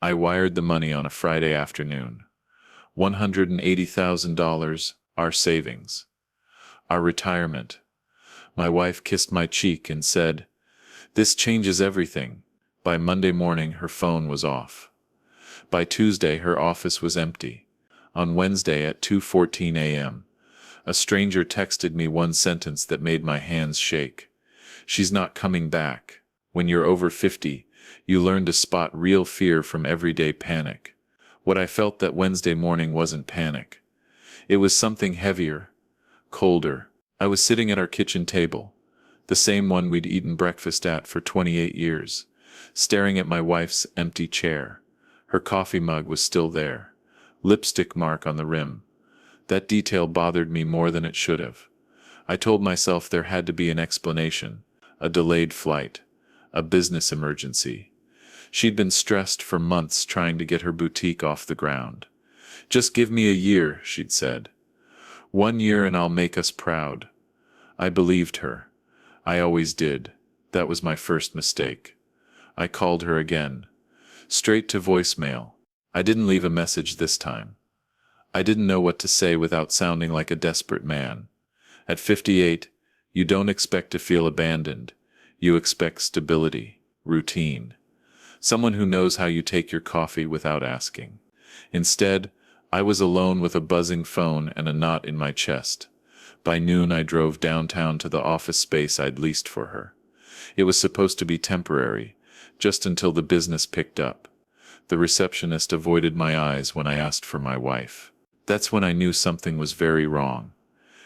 I wired the money on a Friday afternoon. $180,000, our savings. Our retirement. My wife kissed my cheek and said, "This changes everything." By Monday morning, her phone was off. By Tuesday, her office was empty. On Wednesday at 2:14 a.m., a stranger texted me one sentence that made my hands shake. "She's not coming back." When you're over 50, you learn to spot real fear from everyday panic. What I felt that Wednesday morning wasn't panic. It was something heavier, colder. I was sitting at our kitchen table, the same one we'd eaten breakfast at for 28 years, staring at my wife's empty chair. Her coffee mug was still there, lipstick mark on the rim. That detail bothered me more than it should have. I told myself there had to be an explanation, a delayed flight, a business emergency. She'd been stressed for months trying to get her boutique off the ground. "Just give me a year," she'd said. "1 year and I'll make us proud." I believed her. I always did. That was my first mistake. I called her again. Straight to voicemail. I didn't leave a message this time. I didn't know what to say without sounding like a desperate man. At 58, you don't expect to feel abandoned. You expect stability, routine. Someone who knows how you take your coffee without asking. Instead, I was alone with a buzzing phone and a knot in my chest. By noon I drove downtown to the office space I'd leased for her. It was supposed to be temporary, just until the business picked up. The receptionist avoided my eyes when I asked for my wife. That's when I knew something was very wrong.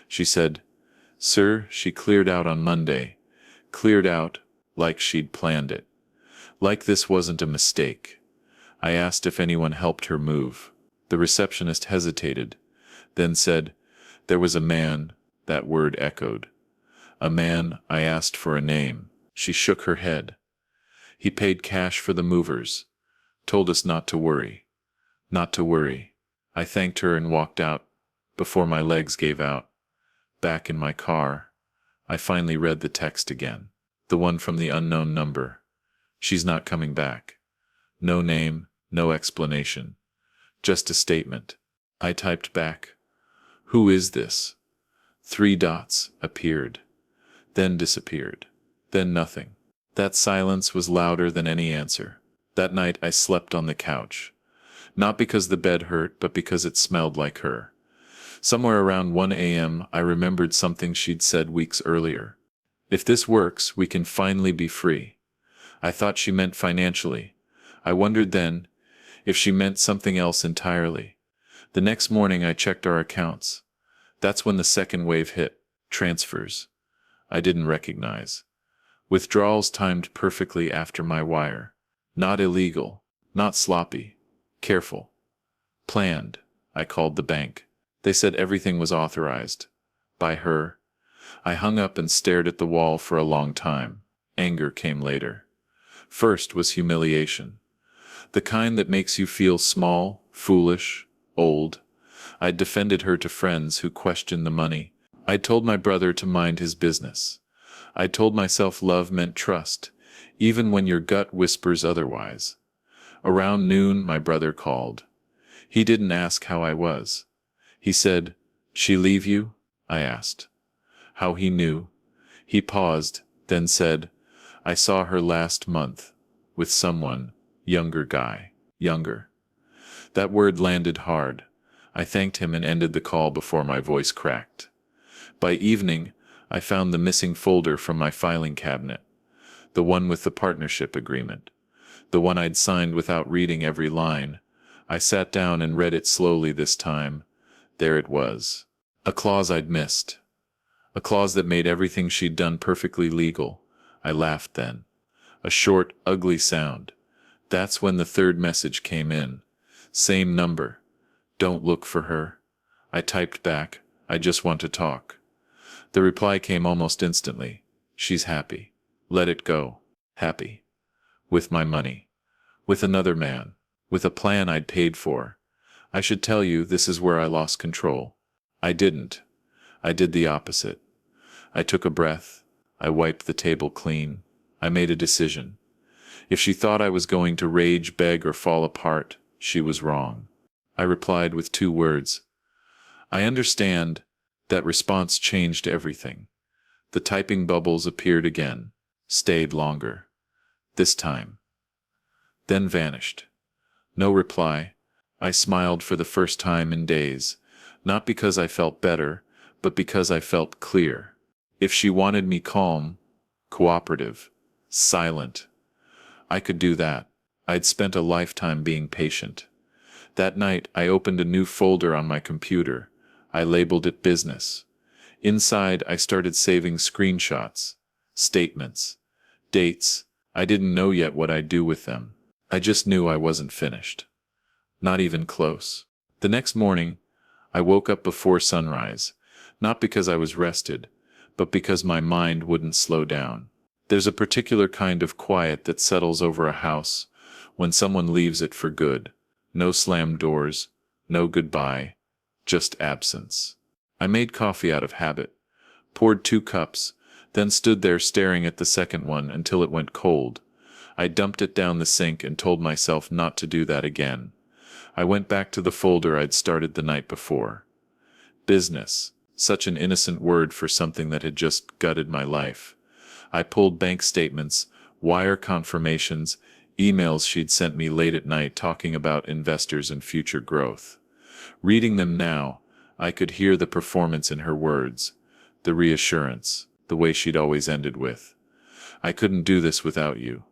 She said, "Sir, she cleared out on Monday." Cleared out, like she'd planned it. Like this wasn't a mistake. I asked if anyone helped her move. The receptionist hesitated, then said, "There was a man." That word echoed. "A man?" I asked for a name. She shook her head. "He paid cash for the movers. Told us not to worry." Not to worry. I thanked her and walked out, before my legs gave out. Back in my car, I finally read the text again. The one from the unknown number. "She's not coming back." No name, no explanation. Just a statement. I typed back, "Who is this?" 3 dots appeared, then disappeared, then nothing. That silence was louder than any answer. That night I slept on the couch. Not because the bed hurt, but because it smelled like her. Somewhere around 1 a.m. I remembered something she'd said weeks earlier. "If this works, we can finally be free." I thought she meant financially. I wondered then if she meant something else entirely. The next morning I checked our accounts. That's when the second wave hit. Transfers I didn't recognize. Withdrawals timed perfectly after my wire. Not illegal, not sloppy. Careful. Planned. I called the bank. They said everything was authorized. By her. I hung up and stared at the wall for a long time. Anger came later. First was humiliation. The kind that makes you feel small, foolish, old. I'd defended her to friends who questioned the money. I'd told my brother to mind his business. I'd told myself love meant trust, even when your gut whispers otherwise. Around noon, my brother called. He didn't ask how I was. He said, "She leave you?" I asked. How he knew. He paused, then said, "I saw her last month. With someone. Younger guy. Younger." That word landed hard. I thanked him and ended the call before my voice cracked. By evening, I found the missing folder from my filing cabinet. The one with the partnership agreement. The one I'd signed without reading every line. I sat down and read it slowly this time. There it was. A clause I'd missed. A clause that made everything she'd done perfectly legal. I laughed then. A short, ugly sound. That's when the third message came in. Same number. "Don't look for her." I typed back, "I just want to talk." The reply came almost instantly. "She's happy. Let it go." Happy. With my money. With another man. With a plan I'd paid for. I should tell you, this is where I lost control. I didn't. I did the opposite. I took a breath. I wiped the table clean. I made a decision. If she thought I was going to rage, beg, or fall apart, she was wrong. I replied with 2 words. I understand. That response changed everything. The typing bubbles appeared again, stayed longer. This time. Then vanished. No reply. I smiled for the first time in days, not because I felt better, but because I felt clear. If she wanted me calm, cooperative, silent, I could do that. I'd spent a lifetime being patient. That night, I opened a new folder on my computer. I labeled it business. Inside, I started saving screenshots, statements, dates. I didn't know yet what I'd do with them. I just knew I wasn't finished. Not even close. The next morning, I woke up before sunrise, not because I was rested, but because my mind wouldn't slow down. There's a particular kind of quiet that settles over a house when someone leaves it for good. No slammed doors, no goodbye, just absence. I made coffee out of habit, poured 2 cups, then stood there staring at the second one until it went cold. I dumped it down the sink and told myself not to do that again. I went back to the folder I'd started the night before. Business, such an innocent word for something that had just gutted my life. I pulled bank statements, wire confirmations, emails she'd sent me late at night talking about investors and future growth. Reading them now, I could hear the performance in her words, the reassurance, the way she'd always ended with, "I couldn't do this without you."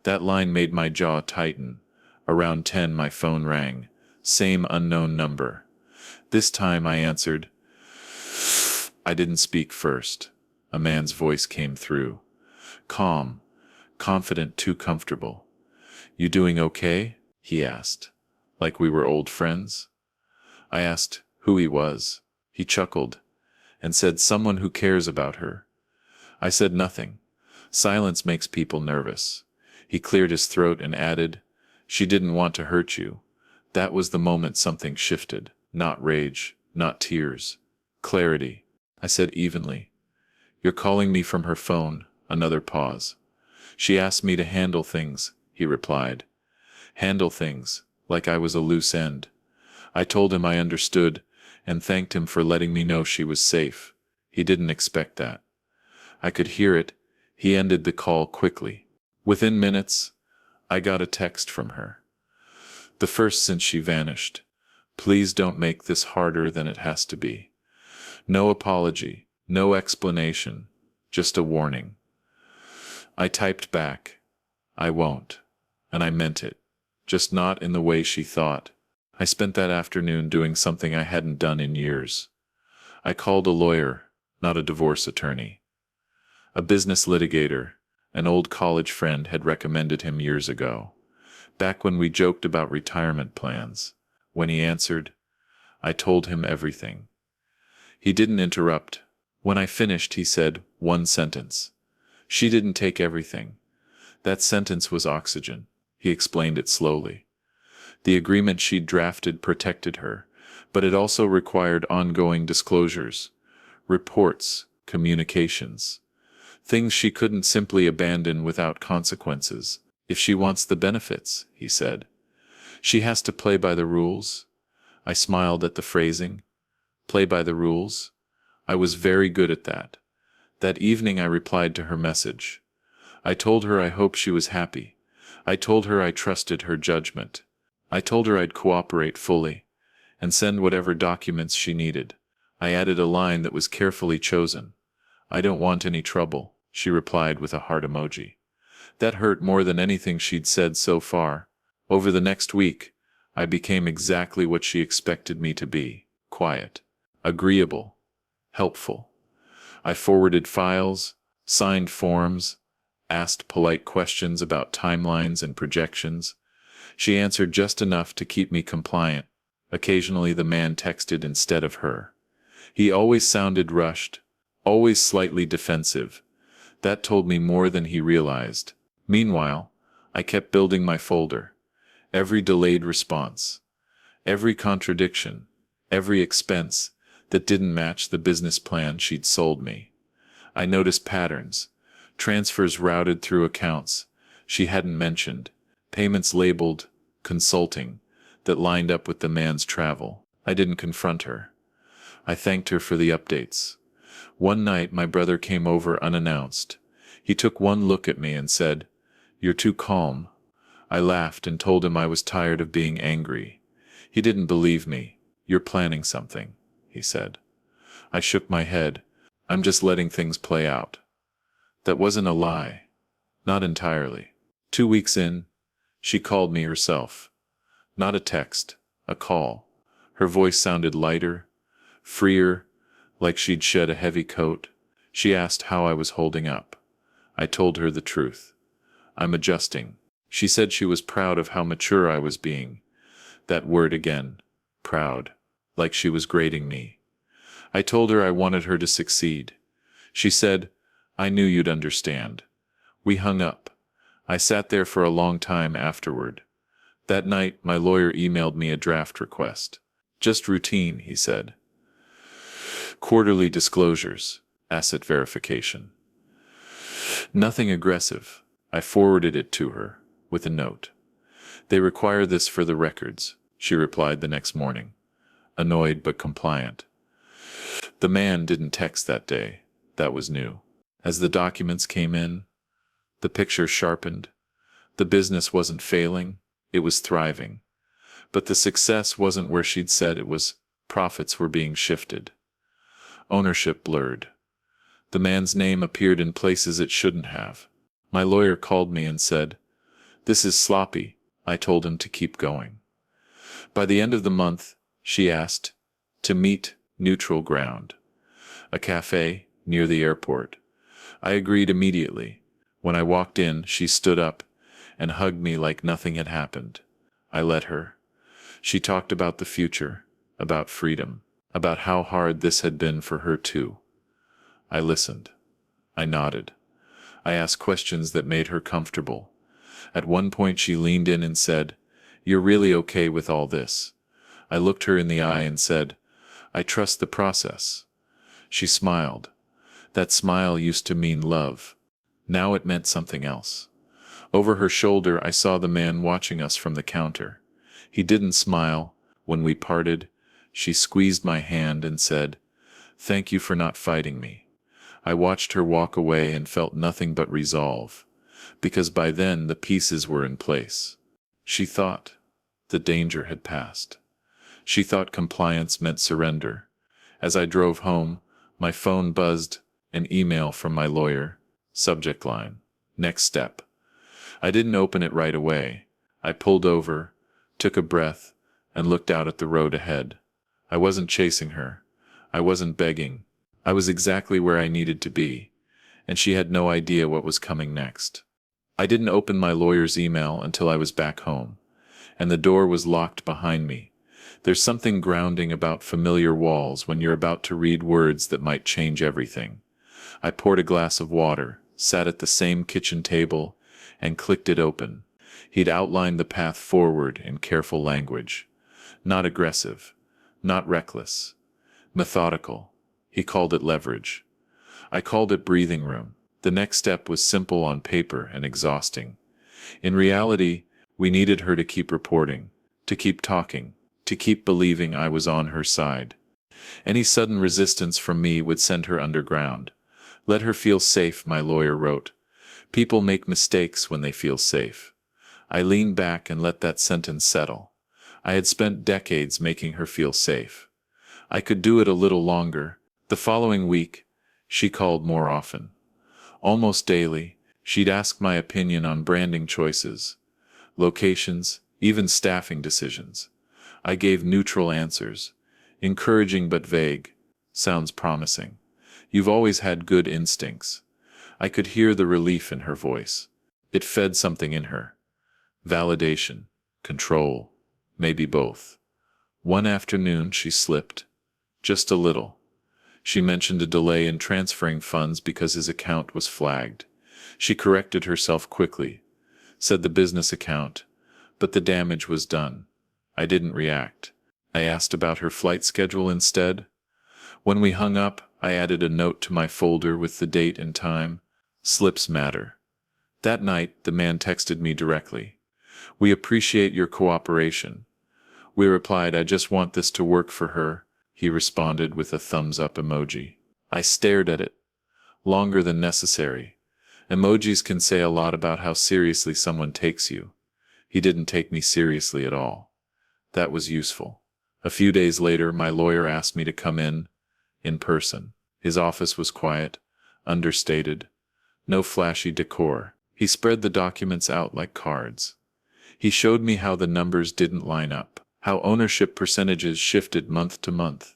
That line made my jaw tighten. Around 10 my phone rang. Same unknown number. This time I answered. I didn't speak first. A man's voice came through. Calm, confident, too comfortable. "You doing okay?" he asked. Like we were old friends? I asked who he was. He chuckled and said, "Someone who cares about her." I said nothing. Silence makes people nervous. He cleared his throat and added, "She didn't want to hurt you." That was the moment something shifted. Not rage, not tears. Clarity. I said evenly, "You're calling me from her phone." Another pause. "She asked me to handle things," he replied. Handle things, like I was a loose end. I told him I understood, and thanked him for letting me know she was safe. He didn't expect that. I could hear it. He ended the call quickly. Within minutes, I got a text from her. The first since she vanished. "Please don't make this harder than it has to be." No apology, no explanation, just a warning. I typed back, "I won't," and I meant it, just not in the way she thought. I spent that afternoon doing something I hadn't done in years. I called a lawyer, not a divorce attorney. A business litigator. An old college friend had recommended him years ago, back when we joked about retirement plans. When he answered, I told him everything. He didn't interrupt. When I finished, he said, "One sentence. She didn't take everything." That sentence was oxygen. He explained it slowly. The agreement she'd drafted protected her, but it also required ongoing disclosures, reports, communications. Things she couldn't simply abandon without consequences. "If she wants the benefits," he said, "she has to play by the rules." I smiled at the phrasing. Play by the rules? I was very good at that. That evening I replied to her message. I told her I hoped she was happy. I told her I trusted her judgment. I told her I'd cooperate fully and send whatever documents she needed. I added a line that was carefully chosen. "I don't want any trouble," she replied with a heart emoji. That hurt more than anything she'd said so far. Over the next week, I became exactly what she expected me to be: quiet, agreeable, helpful. I forwarded files, signed forms, asked polite questions about timelines and projections. She answered just enough to keep me compliant. Occasionally the man texted instead of her. He always sounded rushed, always slightly defensive. That told me more than he realized. Meanwhile, I kept building my folder. Every delayed response, every contradiction, every expense that didn't match the business plan she'd sold me. I noticed patterns, transfers routed through accounts, She hadn't mentioned payments labeled consulting that lined up with the man's travel. I didn't confront her. I thanked her for the updates. One night my brother came over unannounced. He took one look at me and said, "You're too calm." I laughed and told him I was tired of being angry. He didn't believe me. "You're planning something," he said. I shook my head. "I'm just letting things play out." That wasn't a lie. Not entirely. 2 weeks in, she called me herself. Not a text, a call. Her voice sounded lighter, freer, like she'd shed a heavy coat. She asked how I was holding up. I told her the truth. "I'm adjusting." She said she was proud of how mature I was being. That word again. Proud. Like she was grading me. I told her I wanted her to succeed. She said, "I knew you'd understand." We hung up. I sat there for a long time afterward. That night, my lawyer emailed me a draft request. "Just routine," he said. "Quarterly disclosures, asset verification. Nothing aggressive." I forwarded it to her, with a note. "They require this for the records," she replied the next morning, annoyed but compliant. The man didn't text that day. That was new. As the documents came in, the picture sharpened. The business wasn't failing, it was thriving. But the success wasn't where she'd said it was. Profits were being shifted. Ownership blurred. The man's name appeared in places it shouldn't have. My lawyer called me and said, "This is sloppy." I told him to keep going. By the end of the month, she asked to meet neutral ground. A cafe near the airport. I agreed immediately. When I walked in, she stood up and hugged me like nothing had happened. I let her. She talked about the future, about freedom, about how hard this had been for her too. I listened. I nodded. I asked questions that made her comfortable. At one point she leaned in and said, "You're really okay with all this?" I looked her in the eye and said, "I trust the process." She smiled. That smile used to mean love. Now it meant something else. Over her shoulder I saw the man watching us from the counter. He didn't smile. When we parted, she squeezed my hand and said, "Thank you for not fighting me." I watched her walk away and felt nothing but resolve, because by then the pieces were in place. She thought the danger had passed. She thought compliance meant surrender. As I drove home, my phone buzzed, an email from my lawyer, subject line, "Next step." I didn't open it right away. I pulled over, took a breath, and looked out at the road ahead. I wasn't chasing her. I wasn't begging. I was exactly where I needed to be, and she had no idea what was coming next. I didn't open my lawyer's email until I was back home, and the door was locked behind me. There's something grounding about familiar walls when you're about to read words that might change everything. I poured a glass of water, sat at the same kitchen table, and clicked it open. He'd outlined the path forward in careful language. Not aggressive, not reckless, methodical. He called it leverage. I called it breathing room. The next step was simple on paper and exhausting. In reality, we needed her to keep reporting, to keep talking, to keep believing I was on her side. Any sudden resistance from me would send her underground. "Let her feel safe," my lawyer wrote. "People make mistakes when they feel safe." I leaned back and let that sentence settle. I had spent decades making her feel safe. I could do it a little longer. The following week, she called more often. Almost daily, she'd ask my opinion on branding choices, locations, even staffing decisions. I gave neutral answers, encouraging but vague. "Sounds promising. You've always had good instincts." I could hear the relief in her voice. It fed something in her. Validation, control, maybe both. One afternoon she slipped. Just a little. She mentioned a delay in transferring funds because his account was flagged. She corrected herself quickly, said the business account, but the damage was done. I didn't react. I asked about her flight schedule instead. When we hung up, I added a note to my folder with the date and time. Slips matter. That night, the man texted me directly. "We appreciate your cooperation." We replied, "I just want this to work for her." He responded with a thumbs up emoji. I stared at it. Longer than necessary. Emojis can say a lot about how seriously someone takes you. He didn't take me seriously at all. That was useful. A few days later, my lawyer asked me to come in person. His office was quiet, understated, no flashy decor. He spread the documents out like cards. He showed me how the numbers didn't line up, how ownership percentages shifted month to month,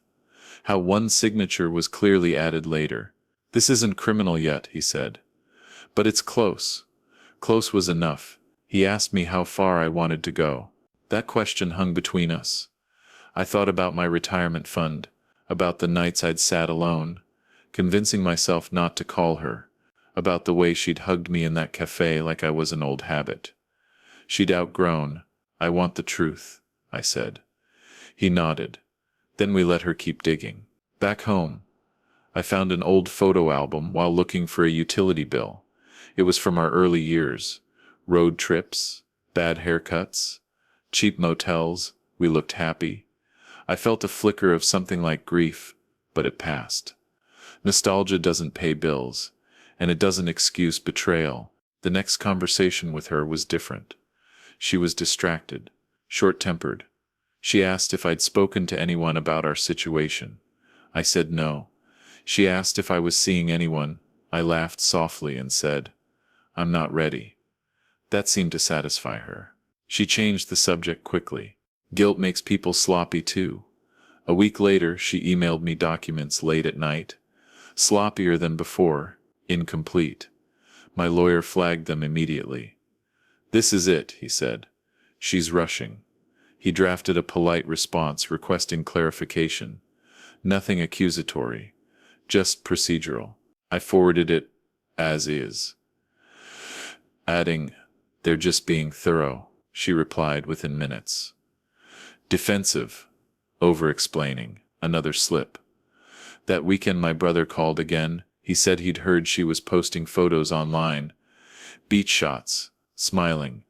how one signature was clearly added later. "This isn't criminal yet," he said. "But it's close." Close was enough. He asked me how far I wanted to go. That question hung between us. I thought about my retirement fund, about the nights I'd sat alone, convincing myself not to call her, about the way she'd hugged me in that cafe like I was an old habit. She'd outgrown. "I want the truth," I said. He nodded. Then we let her keep digging. Back home, I found an old photo album while looking for a utility bill. It was from our early years. Road trips, bad haircuts, cheap motels. We looked happy. I felt a flicker of something like grief, but it passed. Nostalgia doesn't pay bills, and it doesn't excuse betrayal. The next conversation with her was different. She was distracted, short-tempered. She asked if I'd spoken to anyone about our situation. I said no. She asked if I was seeing anyone. I laughed softly and said, "I'm not ready." That seemed to satisfy her. She changed the subject quickly. Guilt makes people sloppy too. A week later, she emailed me documents late at night. Sloppier than before, incomplete. My lawyer flagged them immediately. "This is it," he said. "She's rushing." He drafted a polite response requesting clarification. Nothing accusatory, just procedural. I forwarded it as is, adding, "They're just being thorough." She replied within minutes. Defensive, over-explaining, another slip. That weekend my brother called again. He said he'd heard she was posting photos online. Beach shots, smiling.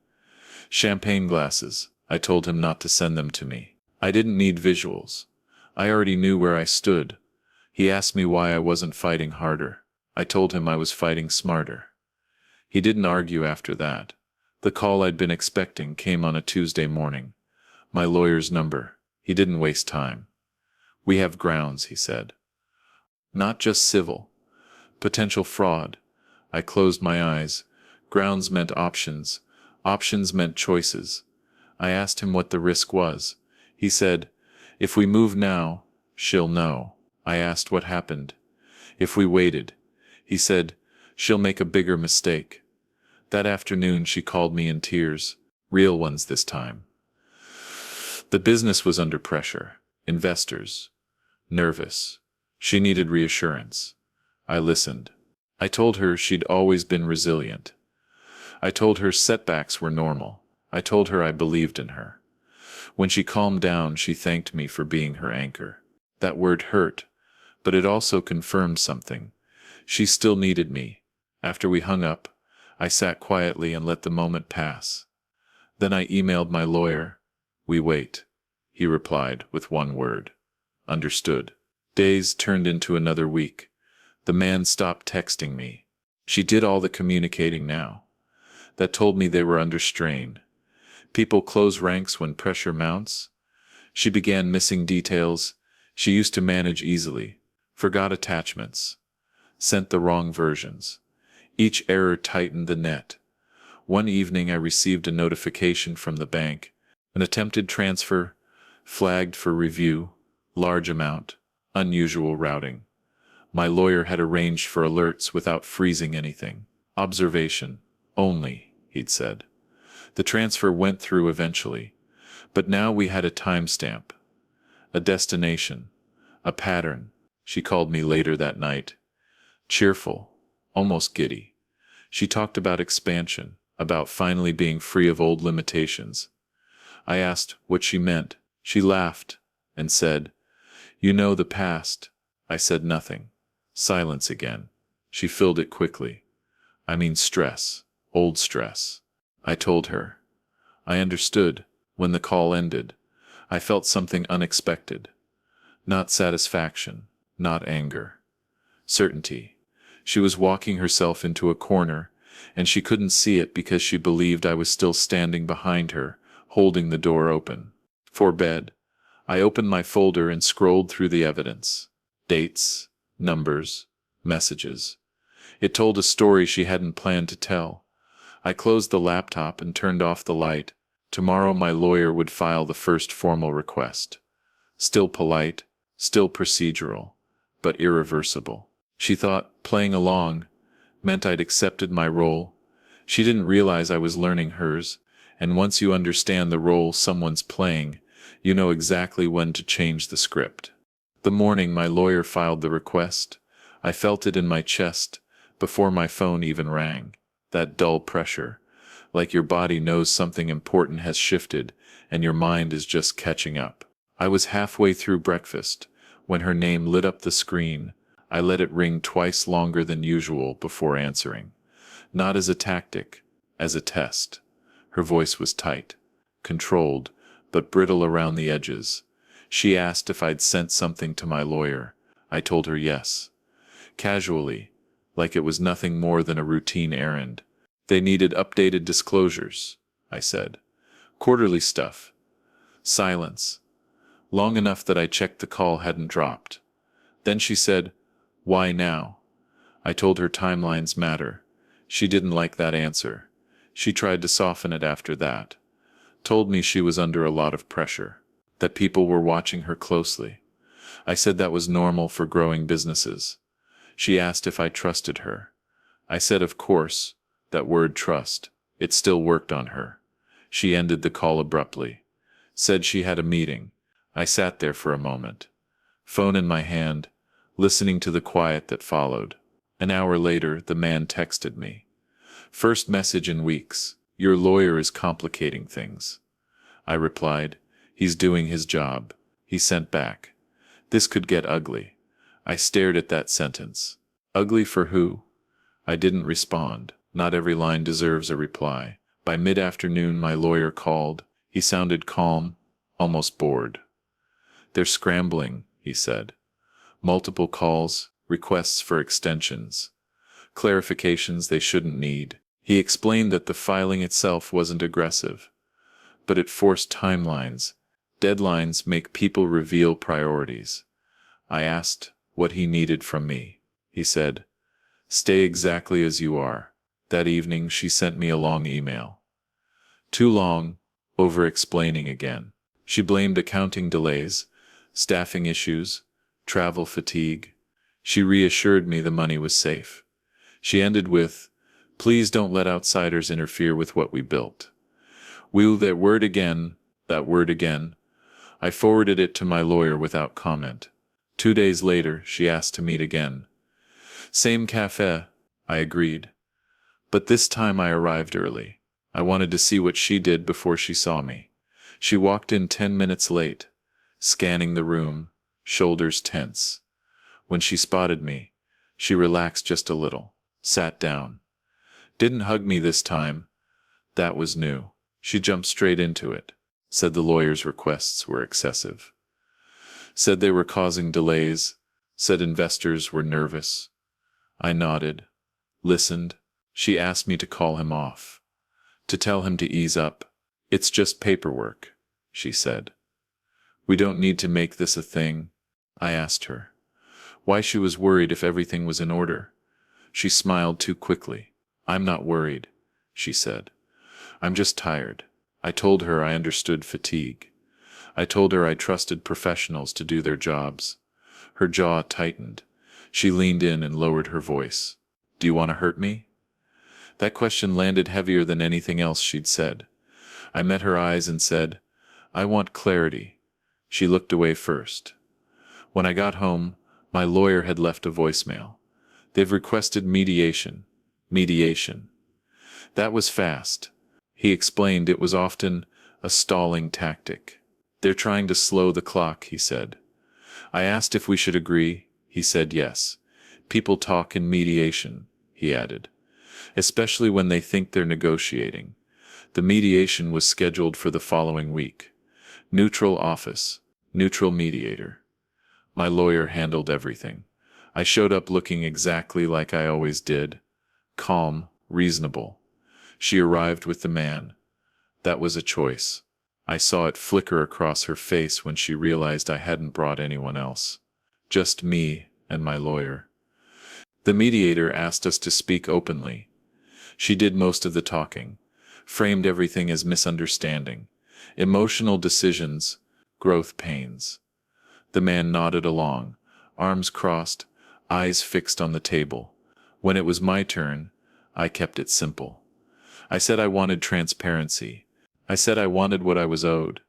Champagne glasses. I told him not to send them to me. I didn't need visuals. I already knew where I stood. He asked me why I wasn't fighting harder. I told him I was fighting smarter. He didn't argue after that. The call I'd been expecting came on a Tuesday morning. My lawyer's number. He didn't waste time. "We have grounds," he said. "Not just civil. Potential fraud." I closed my eyes. Grounds meant options. Options meant choices. I asked him what the risk was. He said, "If we move now, she'll know." I asked what happened. "If we waited." He said, "She'll make a bigger mistake." That afternoon she called me in tears. Real ones this time. The business was under pressure. Investors. Nervous. She needed reassurance. I listened. I told her she'd always been resilient. I told her setbacks were normal. I told her I believed in her. When she calmed down, she thanked me for being her anchor. That word hurt, but it also confirmed something. She still needed me. After we hung up, I sat quietly and let the moment pass. Then I emailed my lawyer. "We wait." He replied with one word. "Understood." Days turned into another week. The man stopped texting me. She did all the communicating now. That told me they were under strain. People close ranks when pressure mounts. She began missing details. She used to manage easily. Forgot attachments. Sent the wrong versions. Each error tightened the net. One evening I received a notification from the bank. An attempted transfer, flagged for review, large amount, unusual routing. My lawyer had arranged for alerts without freezing anything. Observation, only, he'd said. The transfer went through eventually, but now we had a timestamp, a destination, a pattern. She called me later that night. Cheerful, almost giddy. She talked about expansion, about finally being free of old limitations. I asked what she meant. She laughed and said, "You know the past." I said nothing. Silence again. She filled it quickly. "I mean stress. Old stress. I told her. I understood. When the call ended, I felt something unexpected. Not satisfaction, not anger. Certainty. She was walking herself into a corner, and she couldn't see it because she believed I was still standing behind her, holding the door open. For bed, I opened my folder and scrolled through the evidence. Dates, numbers, messages. It told a story she hadn't planned to tell. I closed the laptop and turned off the light. Tomorrow my lawyer would file the first formal request. Still polite, still procedural, but irreversible. She thought playing along meant I'd accepted my role. She didn't realize I was learning hers, and once you understand the role someone's playing, you know exactly when to change the script. The morning my lawyer filed the request, I felt it in my chest before my phone even rang. That dull pressure, like your body knows something important has shifted and your mind is just catching up. I was halfway through breakfast when her name lit up the screen. I let it ring twice longer than usual before answering. Not as a tactic, as a test. Her voice was tight, controlled, but brittle around the edges. She asked if I'd sent something to my lawyer. I told her yes. Casually, like it was nothing more than a routine errand. They needed updated disclosures, I said. Quarterly stuff. Silence. Long enough that I checked the call hadn't dropped. Then she said, "Why now?" I told her timelines matter. She didn't like that answer. She tried to soften it after that. Told me she was under a lot of pressure, that people were watching her closely. I said that was normal for growing businesses. She asked if I trusted her. I said of course, that word trust. It still worked on her. She ended the call abruptly. Said she had a meeting. I sat there for a moment. Phone in my hand, listening to the quiet that followed. An hour later, the man texted me. First message in weeks. Your lawyer is complicating things. I replied, he's doing his job. He sent back. This could get ugly. I stared at that sentence. Ugly for who? I didn't respond. Not every line deserves a reply. By mid-afternoon my lawyer called. He sounded calm, almost bored. They're scrambling, he said. Multiple calls, requests for extensions, clarifications they shouldn't need. He explained that the filing itself wasn't aggressive, but it forced timelines. Deadlines make people reveal priorities. I asked what he needed from me. He said, "Stay exactly as you are." That evening she sent me a long email. Too long, over-explaining again. She blamed accounting delays, staffing issues, travel fatigue. She reassured me the money was safe. She ended with, "Please don't let outsiders interfere with what we built." That word again. I forwarded it to my lawyer without comment. 2 days later, she asked to meet again. Same cafe, I agreed. But this time I arrived early. I wanted to see what she did before she saw me. She walked in 10 minutes late, scanning the room, shoulders tense. When she spotted me, she relaxed just a little, sat down. Didn't hug me this time. That was new. She jumped straight into it. Said the lawyer's requests were excessive. Said they were causing delays. Said investors were nervous. I nodded, listened. She asked me to call him off, to tell him to ease up. It's just paperwork, she said. We don't need to make this a thing. I asked her why she was worried if everything was in order. She smiled too quickly. I'm not worried, she said. I'm just tired. I told her I understood fatigue. I told her I trusted professionals to do their jobs. Her jaw tightened. She leaned in and lowered her voice. Do you want to hurt me? That question landed heavier than anything else she'd said. I met her eyes and said, I want clarity. She looked away first. When I got home, my lawyer had left a voicemail. They've requested mediation. Mediation. That was fast. He explained it was often a stalling tactic. They're trying to slow the clock, he said. I asked if we should agree. He said yes. People talk in mediation, he added. especially when they think they're negotiating. The mediation was scheduled for the following week. Neutral office, neutral mediator. My lawyer handled everything. I showed up looking exactly like I always did, calm, reasonable. She arrived with the man. That was a choice. I saw it flicker across her face when she realized I hadn't brought anyone else. Just me and my lawyer. The mediator asked us to speak openly. She did most of the talking, framed everything as misunderstanding, emotional decisions, growth pains. The man nodded along, arms crossed, eyes fixed on the table. When it was my turn, I kept it simple. I said I wanted transparency. I said I wanted what I was owed.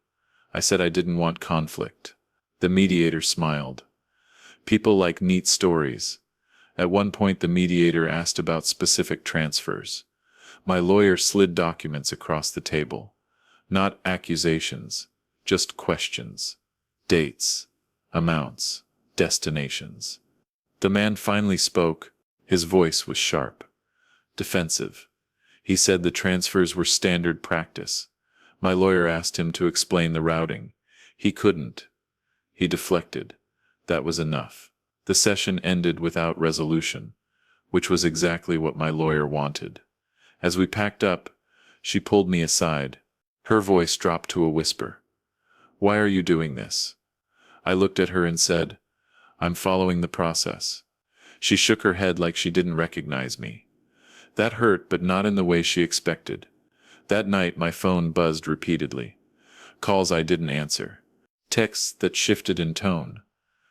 I said I didn't want conflict. The mediator smiled. People like neat stories. At one point the mediator asked about specific transfers. My lawyer slid documents across the table. Not accusations, just questions. Dates, amounts, destinations. The man finally spoke. His voice was sharp, defensive. He said the transfers were standard practice. My lawyer asked him to explain the routing. He couldn't. He deflected. That was enough. The session ended without resolution, which was exactly what my lawyer wanted. As we packed up, she pulled me aside. Her voice dropped to a whisper. "Why are you doing this?" I looked at her and said, "I'm following the process." She shook her head like she didn't recognize me. That hurt, but not in the way she expected. That night my phone buzzed repeatedly. Calls I didn't answer. Texts that shifted in tone.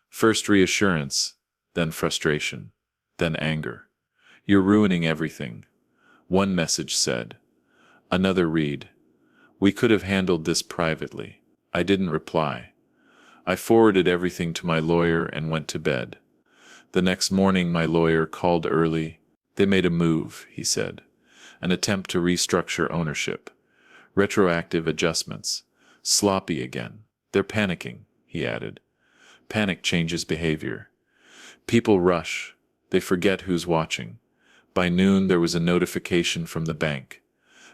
First reassurance, then frustration, then anger. "You're ruining everything," one message said. Another read, "We could have handled this privately." I didn't reply. I forwarded everything to my lawyer and went to bed. The next morning my lawyer called early. "They made a move," he said. "An attempt to restructure ownership. Retroactive adjustments. Sloppy again. They're panicking," he added. "Panic changes behavior. People rush. They forget who's watching." By noon there was a notification from the bank.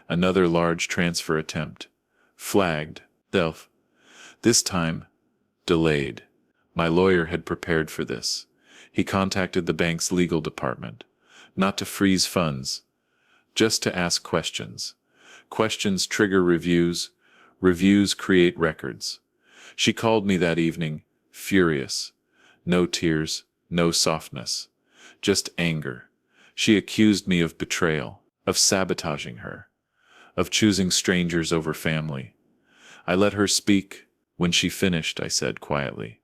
Another large transfer attempt. Flagged. Delph. This time, delayed. My lawyer had prepared for this. He contacted the bank's legal department. Not to freeze funds, just to ask questions. Questions trigger reviews. Reviews create records. She called me that evening, furious. No tears, no softness. Just anger. She accused me of betrayal, of sabotaging her, of choosing strangers over family. I let her speak. When she finished, I said quietly,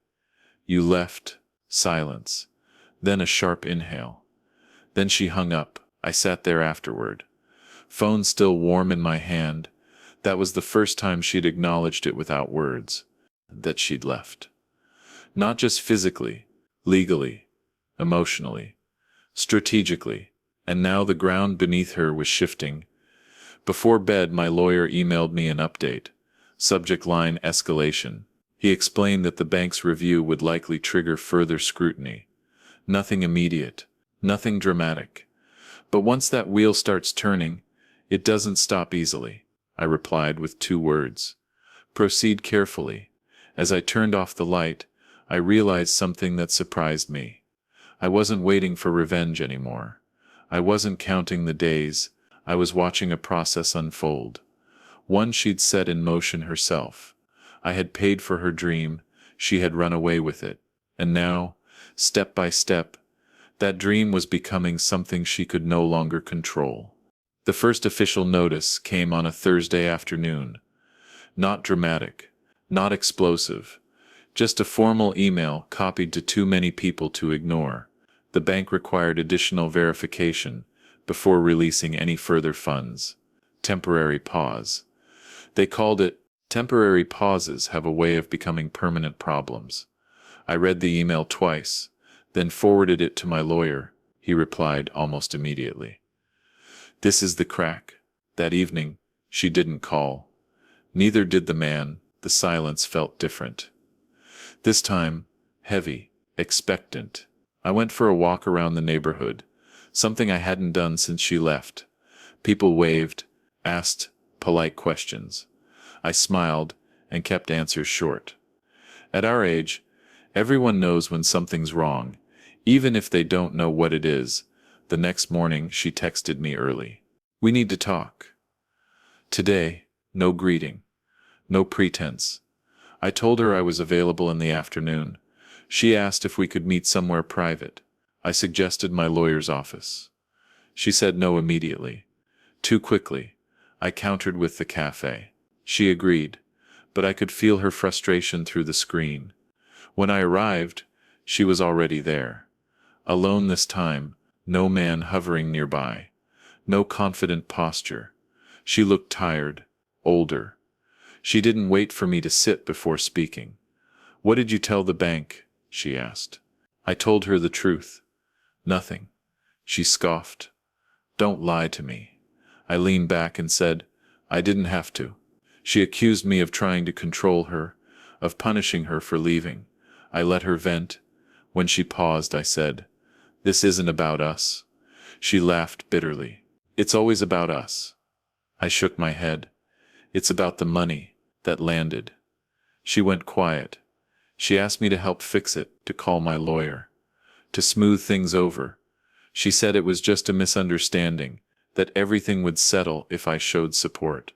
"You left." Silence. Then a sharp inhale. Then she hung up. I sat there afterward. Phone still warm in my hand. That was the first time she'd acknowledged it without words. That she'd left. Not just physically, legally, emotionally, strategically. And now the ground beneath her was shifting. Before bed my lawyer emailed me an update. Subject line: escalation. He explained that the bank's review would likely trigger further scrutiny. Nothing immediate, nothing dramatic. But once that wheel starts turning, it doesn't stop easily. I replied with 2 words. Proceed carefully. As I turned off the light, I realized something that surprised me. I wasn't waiting for revenge anymore. I wasn't counting the days. I was watching a process unfold. One she'd set in motion herself. I had paid for her dream. She had run away with it. And now, step by step, that dream was becoming something she could no longer control. The first official notice came on a Thursday afternoon. Not dramatic, not explosive, just a formal email copied to too many people to ignore. The bank required additional verification before releasing any further funds. Temporary pause. They called it. Temporary pauses have a way of becoming permanent problems. I read the email twice, then forwarded it to my lawyer. He replied almost immediately. "This is the crack." That evening, she didn't call. Neither did the man. The silence felt different. This time, heavy, expectant. I went for a walk around the neighborhood. something I hadn't done since she left. People waved, asked polite questions. I smiled and kept answers short. At our age, everyone knows when something's wrong, even if they don't know what it is. The next morning, she texted me early. "We need to talk." Today, no greeting, no pretense. I told her I was available in the afternoon. She asked if we could meet somewhere private. I suggested my lawyer's office. She said no immediately. Too quickly. I countered with the cafe. She agreed, but I could feel her frustration through the screen. When I arrived, she was already there. Alone this time, no man hovering nearby. No confident posture. She looked tired, older. She didn't wait for me to sit before speaking. "What did you tell the bank?" she asked. I told her the truth. "Nothing." She scoffed. "Don't lie to me." I leaned back and said, "I didn't have to." She accused me of trying to control her, of punishing her for leaving. I let her vent. When she paused, I said, "This isn't about us." She laughed bitterly. "It's always about us." I shook my head. "It's about the money that landed." She went quiet. She asked me to help fix it, to call my lawyer, to smooth things over. She said it was just a misunderstanding, that everything would settle if I showed support.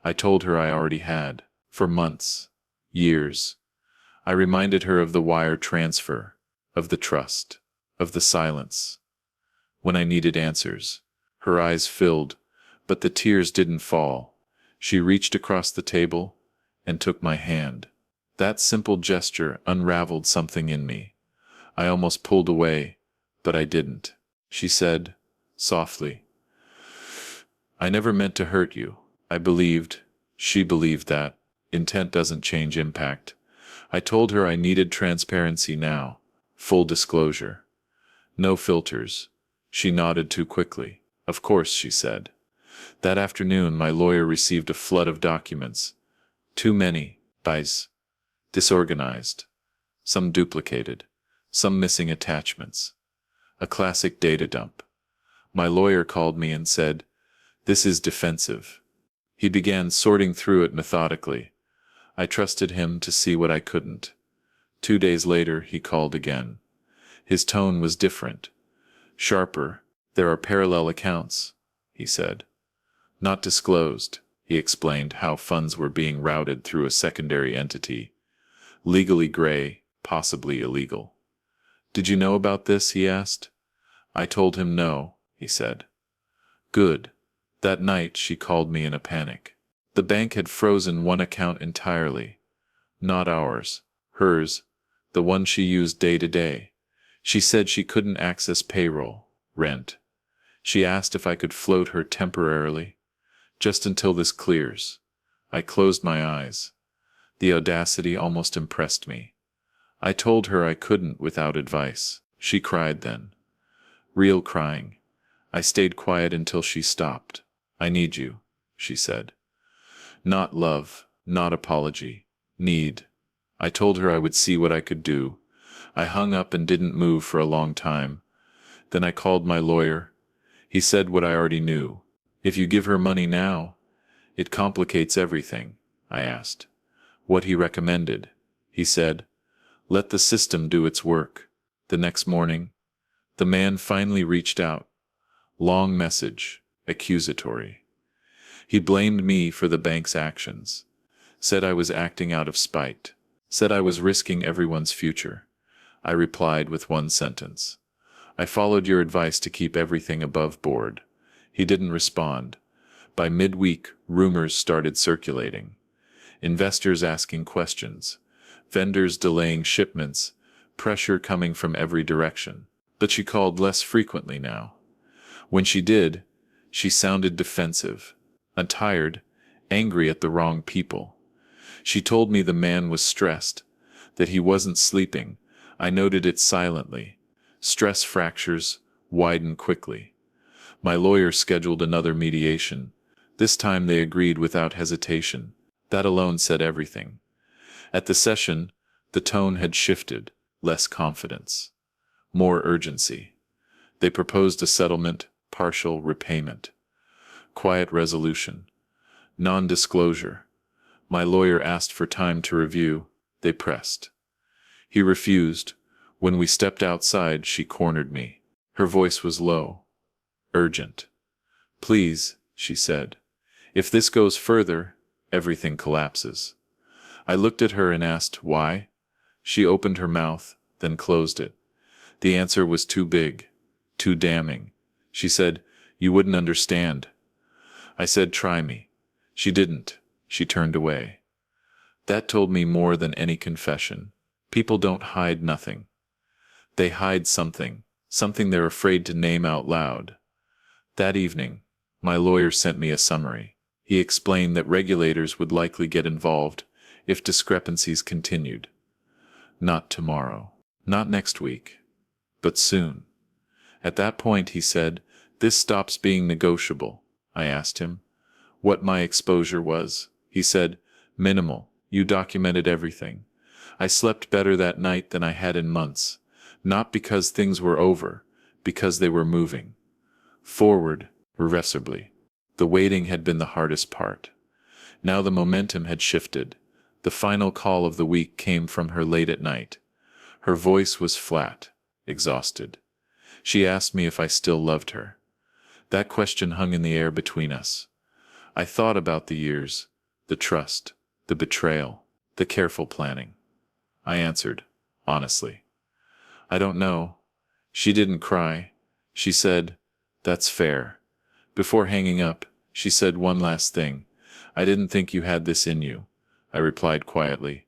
I told her I already had, for months, years. I reminded her of the wire transfer, of the trust, of the silence. When I needed answers, her eyes filled, but the tears didn't fall. She reached across the table and took my hand. That simple gesture unraveled something in me. I almost pulled away, but I didn't. She said, softly, "I never meant to hurt you." I believed, she believed that intent doesn't change impact. I told her I needed transparency now, full disclosure. No filters. She nodded too quickly. "Of course," she said. That afternoon, my lawyer received a flood of documents. Too many, disorganized. Some duplicated. Some missing attachments. A classic data dump. My lawyer called me and said, "This is defensive." He began sorting through it methodically. I trusted him to see what I couldn't. 2 days later, he called again. His tone was different. Sharper. "There are parallel accounts," he said. "Not disclosed." He explained how funds were being routed through a secondary entity. Legally gray, possibly illegal. "Did you know about this?" he asked. I told him no, he said. Good. That night she called me in a panic. The bank had frozen one account entirely. Not ours. Hers. The one she used day to day. She said she couldn't access payroll, rent. She asked if I could float her temporarily. Just until this clears. I closed my eyes. The audacity almost impressed me. I told her I couldn't without advice. She cried then. Real crying. I stayed quiet until she stopped. "I need you," she said. Not love, not apology. Need. I told her I would see what I could do. I hung up and didn't move for a long time. Then I called my lawyer. He said what I already knew. "If you give her money now, it complicates everything," I asked. What he recommended. He said, "Let the system do its work." The next morning, the man finally reached out. Long message, accusatory. He blamed me for the bank's actions. Said I was acting out of spite. Said I was risking everyone's future. I replied with one sentence. "I followed your advice to keep everything above board." He didn't respond. By midweek, rumors started circulating. Investors asking questions. Vendors delaying shipments. Pressure coming from every direction. But she called less frequently now. When she did, she sounded defensive. Tired, angry at the wrong people. She told me the man was stressed, that he wasn't sleeping. I noted it silently. Stress fractures widen quickly. My lawyer scheduled another mediation. This time they agreed without hesitation. That alone said everything. At the session, the tone had shifted, less confidence, more urgency. They proposed a settlement, partial repayment, quiet resolution, non-disclosure. My lawyer asked for time to review. They pressed. He refused. When we stepped outside, she cornered me. Her voice was low, urgent. "Please," she said. "If this goes further, everything collapses." I looked at her and asked, "Why?" She opened her mouth, then closed it. The answer was too big, too damning. She said, "You wouldn't understand." I said, "Try me." She didn't. She turned away. That told me more than any confession. People don't hide nothing. They hide something, something they're afraid to name out loud. That evening, my lawyer sent me a summary. He explained that regulators would likely get involved if discrepancies continued. Not tomorrow, not next week, but soon. At that point, he said, "This stops being negotiable." I asked him what my exposure was. He said, "Minimal. You documented everything." I slept better that night than I had in months, not because things were over, because they were moving forward, irreversibly. The waiting had been the hardest part. Now the momentum had shifted. The final call of the week came from her late at night. Her voice was flat, exhausted. She asked me if I still loved her. That question hung in the air between us. I thought about the years, the trust, the betrayal, the careful planning. I answered, honestly, "I don't know." She didn't cry. She said, "That's fair." Before hanging up, she said one last thing. "I didn't think you had this in you." I replied quietly,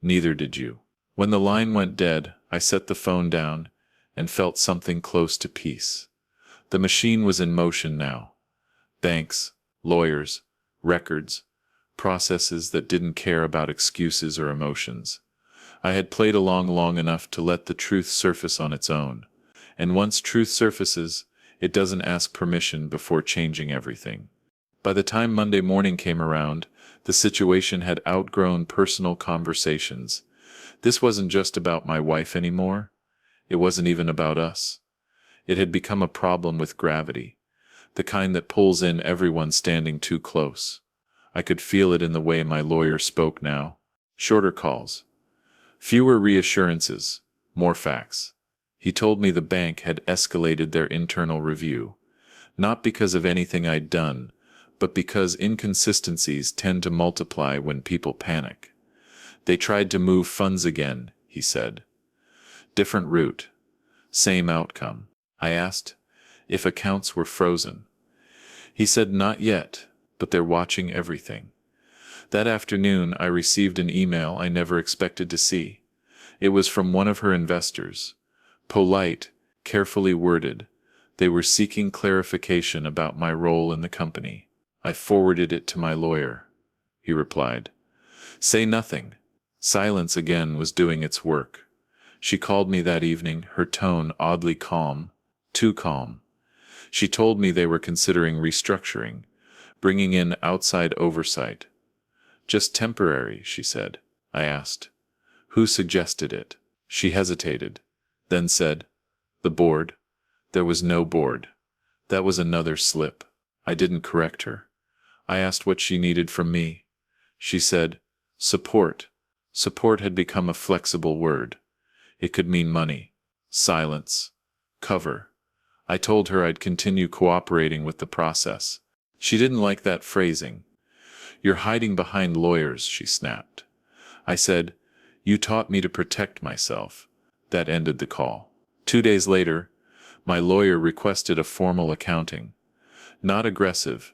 "Neither did you." When the line went dead, I set the phone down and felt something close to peace. The machine was in motion now. Banks, lawyers, records, processes that didn't care about excuses or emotions. I had played along long enough to let the truth surface on its own. And once truth surfaces, it doesn't ask permission before changing everything. By the time Monday morning came around, the situation had outgrown personal conversations. This wasn't just about my wife anymore. It wasn't even about us. It had become a problem with gravity, the kind that pulls in everyone standing too close. I could feel it in the way my lawyer spoke now. Shorter calls. Fewer reassurances, more facts. He told me the bank had escalated their internal review, not because of anything I'd done, but because inconsistencies tend to multiply when people panic. They tried to move funds again, he said. Different route. Same outcome. I asked if accounts were frozen. He said not yet, but they're watching everything. That afternoon I received an email I never expected to see. It was from one of her investors. Polite, carefully worded. They were seeking clarification about my role in the company. I forwarded it to my lawyer. He replied, "Say nothing." Silence again was doing its work. She called me that evening, her tone oddly calm, too calm. She told me they were considering restructuring, bringing in outside oversight. "Just temporary," she said. I asked, "Who suggested it?" She hesitated, then said, "The board." There was no board. That was another slip. I didn't correct her. I asked what she needed from me. She said, "Support." Support had become a flexible word. It could mean money, silence, cover. I told her I'd continue cooperating with the process. She didn't like that phrasing. "You're hiding behind lawyers," she snapped. I said, "You taught me to protect myself." That ended the call. 2 days later, my lawyer requested a formal accounting. Not aggressive,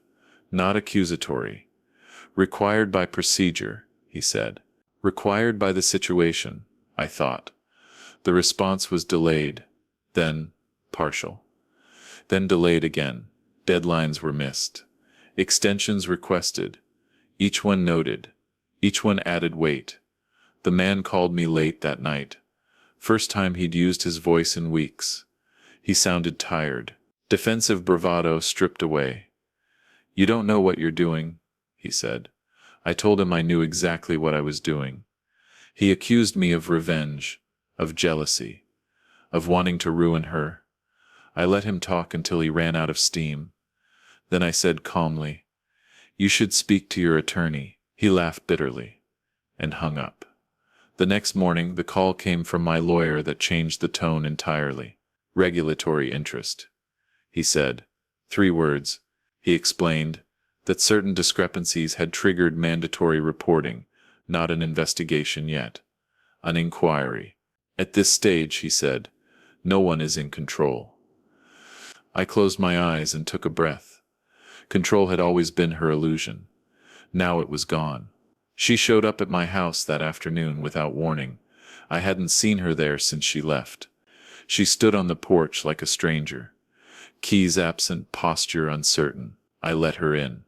not accusatory. Required by procedure, he said. Required by the situation, I thought. The response was delayed, then partial. Then delayed again. Deadlines were missed. Extensions requested. Each one noted. Each one added weight. The man called me late that night. First time he'd used his voice in weeks. He sounded tired. Defensive bravado stripped away. "You don't know what you're doing," he said. I told him I knew exactly what I was doing. He accused me of revenge, of jealousy, of wanting to ruin her. I let him talk until he ran out of steam. Then I said calmly, "You should speak to your attorney." He laughed bitterly and hung up. The next morning, the call came from my lawyer that changed the tone entirely. "Regulatory interest," he said. 3 words. He explained that certain discrepancies had triggered mandatory reporting, not an investigation yet. An inquiry. "At this stage," he said, "no one is in control." I closed my eyes and took a breath. Control had always been her illusion. Now it was gone. She showed up at my house that afternoon without warning. I hadn't seen her there since she left. She stood on the porch like a stranger. Keys absent, posture uncertain. I let her in.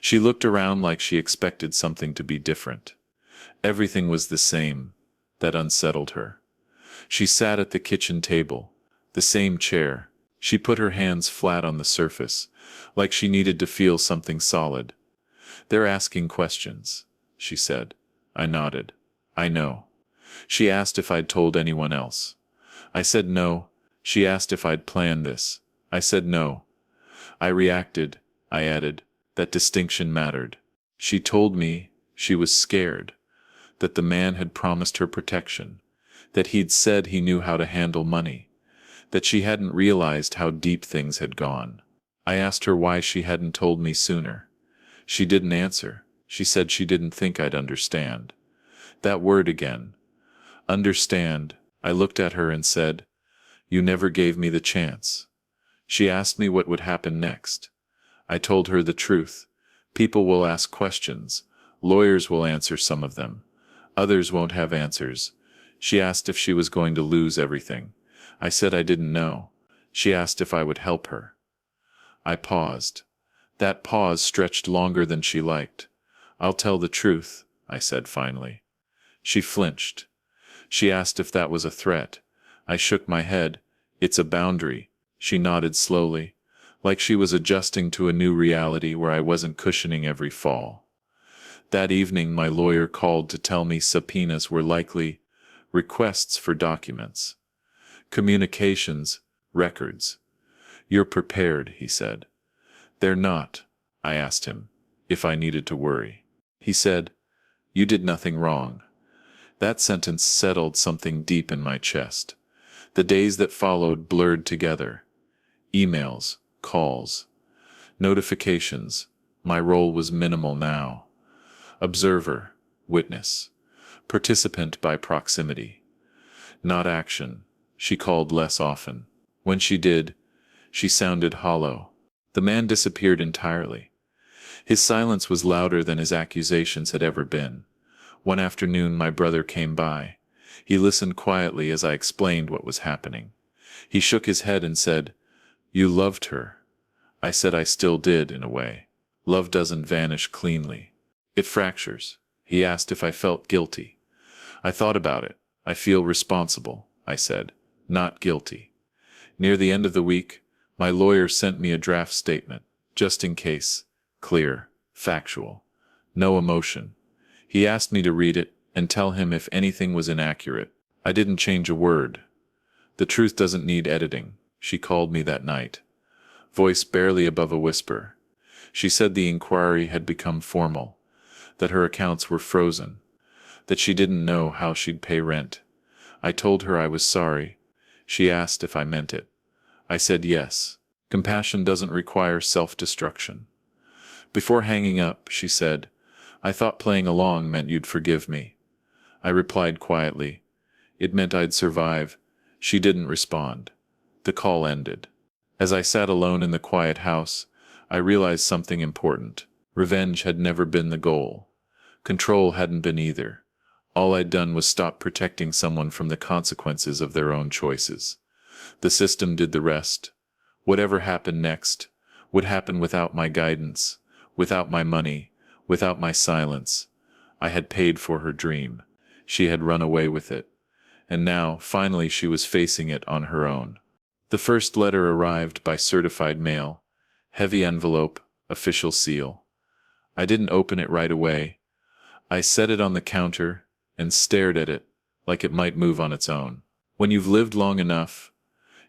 She looked around like she expected something to be different. Everything was the same. That unsettled her. She sat at the kitchen table, the same chair. She put her hands flat on the surface, like she needed to feel something solid. "They're asking questions," she said. I nodded. "I know." She asked if I'd told anyone else. I said no. She asked if I'd planned this. I said no. I reacted. I added. That distinction mattered. She told me she was scared, that the man had promised her protection, that he'd said he knew how to handle money, that she hadn't realized how deep things had gone. I asked her why she hadn't told me sooner. She didn't answer. She said she didn't think I'd understand. That word again. Understand. I looked at her and said, "You never gave me the chance." She asked me what would happen next. I told her the truth. People will ask questions. Lawyers will answer some of them. Others won't have answers. She asked if she was going to lose everything. I said I didn't know. She asked if I would help her. I paused. That pause stretched longer than she liked. "I'll tell the truth," I said finally. She flinched. She asked if that was a threat. I shook my head. "It's a boundary." She nodded slowly, like she was adjusting to a new reality where I wasn't cushioning every fall. That evening my lawyer called to tell me subpoenas were likely, requests for documents, communications, records. "You're prepared," he said. "They're not." I asked him if I needed to worry. He said, "You did nothing wrong." That sentence settled something deep in my chest. The days that followed blurred together. Emails, calls, notifications. My role was minimal now. Observer, witness, participant by proximity. Not action. She called less often. When she did, she sounded hollow. The man disappeared entirely. His silence was louder than his accusations had ever been. One afternoon my brother came by. He listened quietly as I explained what was happening. He shook his head and said, "You loved her." I said I still did, in a way. Love doesn't vanish cleanly. It fractures. He asked if I felt guilty. I thought about it. "I feel responsible," I said, "not guilty." Near the end of the week, my lawyer sent me a draft statement, just in case. Clear, factual, no emotion. He asked me to read it and tell him if anything was inaccurate. I didn't change a word. "The truth doesn't need editing," she called me that night. Voice barely above a whisper. She said the inquiry had become formal, that her accounts were frozen, that she didn't know how she'd pay rent. I told her I was sorry. She asked if I meant it. I said yes. Compassion doesn't require self-destruction. Before hanging up, she said, "I thought playing along meant you'd forgive me." I replied quietly. It meant I'd survive. She didn't respond. The call ended. As I sat alone in the quiet house, I realized something important. Revenge had never been the goal. Control hadn't been either. All I'd done was stop protecting someone from the consequences of their own choices. The system did the rest. Whatever happened next would happen without my guidance, without my money, without my silence. I had paid for her dream. She had run away with it. And now, finally, she was facing it on her own. The first letter arrived by certified mail. Heavy envelope, official seal. I didn't open it right away. I set it on the counter and stared at it like it might move on its own. When you've lived long enough,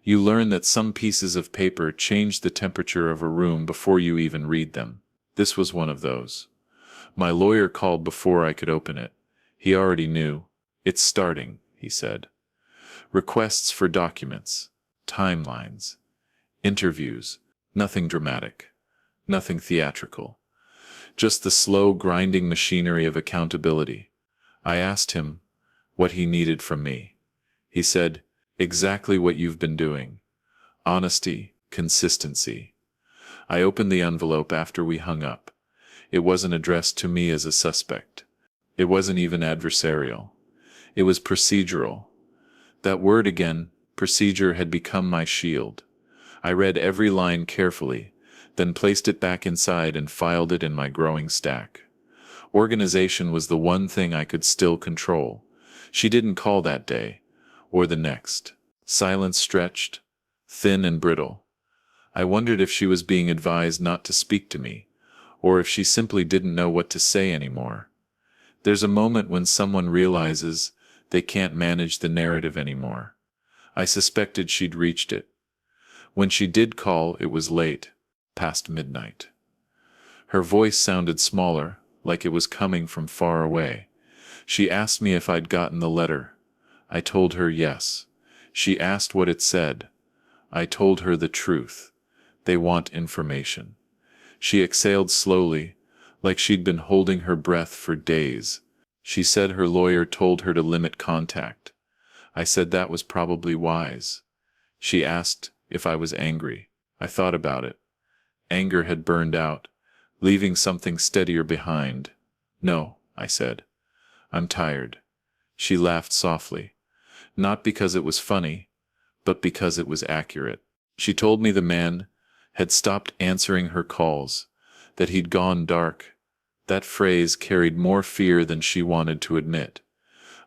You learn that some pieces of paper change the temperature of a room before you even read them. This was one of those. My lawyer called before I could open it. He already knew. It's starting, he said. Requests for documents, timelines, interviews, nothing dramatic, nothing theatrical. Just the slow grinding machinery of accountability. I asked him what he needed from me. He said, exactly what you've been doing. Honesty, consistency. I opened the envelope after we hung up. It wasn't addressed to me as a suspect. It wasn't even adversarial. It was procedural. That word again, procedure, had become my shield. I read every line carefully, then placed it back inside and filed it in my growing stack. Organization was the one thing I could still control. She didn't call that day, or the next. Silence stretched, thin and brittle. I wondered if she was being advised not to speak to me, or if she simply didn't know what to say anymore. There's a moment when someone realizes they can't manage the narrative anymore. I suspected she'd reached it. When she did call, it was late, past midnight. Her voice sounded smaller, like it was coming from far away. She asked me if I'd gotten the letter. I told her yes. She asked what it said. I told her the truth. They want information. She exhaled slowly, like she'd been holding her breath for days. She said her lawyer told her to limit contact. I said that was probably wise. She asked if I was angry. I thought about it. Anger had burned out, leaving something steadier behind. No, I said. I'm tired. She laughed softly. Not because it was funny, but because it was accurate. She told me the man had stopped answering her calls, that he'd gone dark. That phrase carried more fear than she wanted to admit.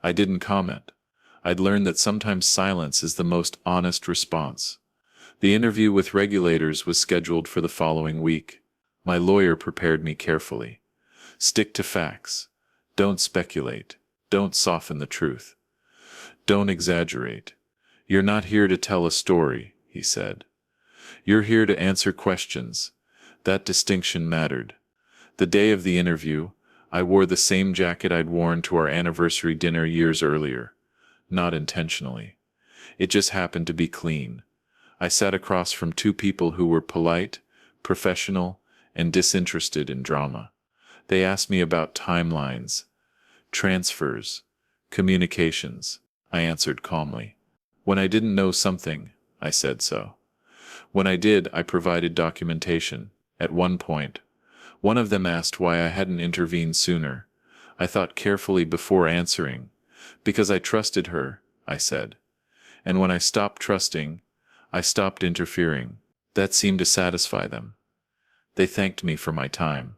I didn't comment. I'd learned that sometimes silence is the most honest response. The interview with regulators was scheduled for the following week. My lawyer prepared me carefully. Stick to facts. Don't speculate. Don't soften the truth. Don't exaggerate. You're not here to tell a story, he said. You're here to answer questions. That distinction mattered. The day of the interview, I wore the same jacket I'd worn to our anniversary dinner years earlier. Not intentionally. It just happened to be clean. I sat across from two people who were polite, professional, and disinterested in drama. They asked me about timelines, transfers, communications. I answered calmly. When I didn't know something, I said so. When I did, I provided documentation. At one point, one of them asked why I hadn't intervened sooner. I thought carefully before answering. Because I trusted her, I said. And when I stopped trusting, I stopped interfering. That seemed to satisfy them. They thanked me for my time.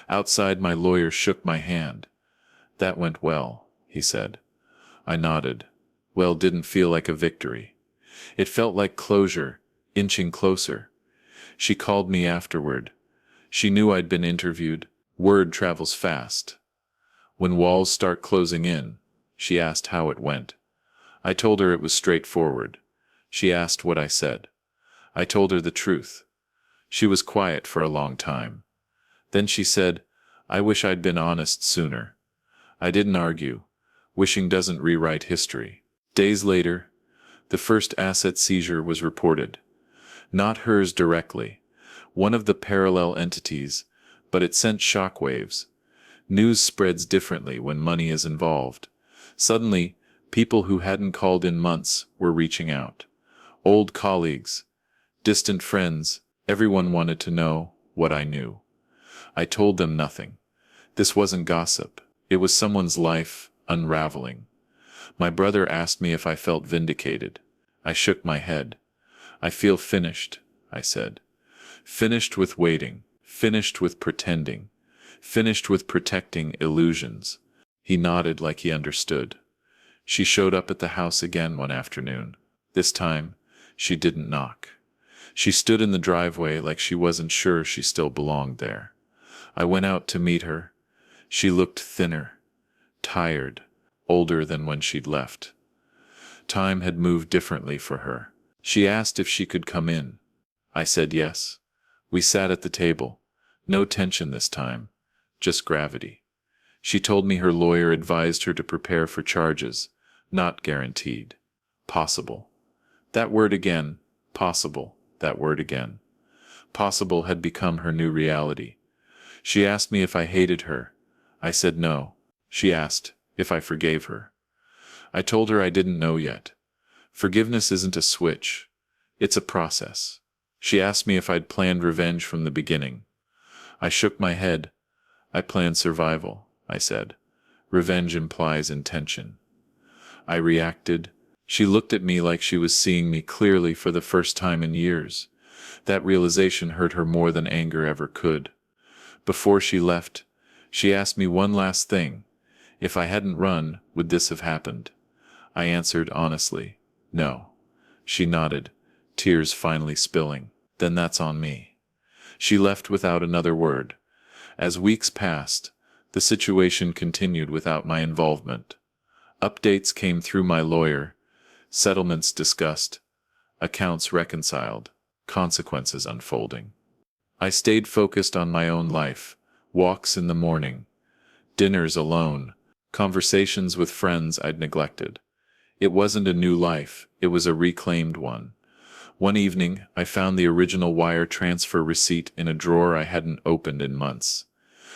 Outside, my lawyer shook my hand. That went well, he said. I nodded. Well, didn't feel like a victory. It felt like closure, inching closer. She called me afterward. She knew I'd been interviewed. Word travels fast. When walls start closing in, she asked how it went. I told her it was straightforward. She asked what I said. I told her the truth. She was quiet for a long time. Then she said, I wish I'd been honest sooner. I didn't argue. Wishing doesn't rewrite history. Days later, the first asset seizure was reported. Not hers directly, one of the parallel entities, but it sent shockwaves. News spreads differently when money is involved. Suddenly, people who hadn't called in months were reaching out. Old colleagues, distant friends, everyone wanted to know what I knew. I told them nothing. This wasn't gossip. It was someone's life unraveling. My brother asked me if I felt vindicated. I shook my head. I feel finished, I said. Finished with waiting, finished with pretending, finished with protecting illusions. He nodded like he understood. She showed up at the house again one afternoon. This time, she didn't knock. She stood in the driveway like she wasn't sure she still belonged there. I went out to meet her. She looked thinner, tired, older than when she'd left. Time had moved differently for her. She asked if she could come in. I said yes. We sat at the table. No tension this time, just gravity. She told me her lawyer advised her to prepare for charges, not guaranteed. Possible. That word again. Possible. That word again. Possible had become her new reality. She asked me if I hated her. I said no. She asked if I forgave her. I told her I didn't know yet. Forgiveness isn't a switch. It's a process. She asked me if I'd planned revenge from the beginning. I shook my head. I planned survival, I said. Revenge implies intention. I reacted. She looked at me like she was seeing me clearly for the first time in years. That realization hurt her more than anger ever could. Before she left, she asked me one last thing. If I hadn't run, would this have happened? I answered honestly, no. She nodded, tears finally spilling. Then that's on me. She left without another word. As weeks passed, the situation continued without my involvement. Updates came through my lawyer, settlements discussed, accounts reconciled, consequences unfolding. I stayed focused on my own life, walks in the morning, dinners alone, conversations with friends I'd neglected. It wasn't a new life, it was a reclaimed one. One evening, I found the original wire transfer receipt in a drawer I hadn't opened in months.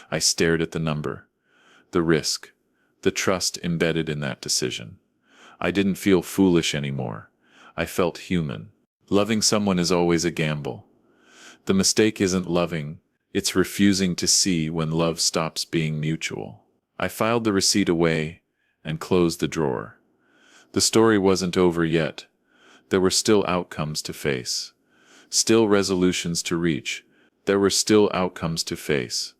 I stared at the number, the risk, the trust embedded in that decision. I didn't feel foolish anymore. I felt human. Loving someone is always a gamble. The mistake isn't loving, it's refusing to see when love stops being mutual. I filed the receipt away and closed the drawer. The story wasn't over yet. There were still outcomes to face. Still resolutions to reach. There were still outcomes to face.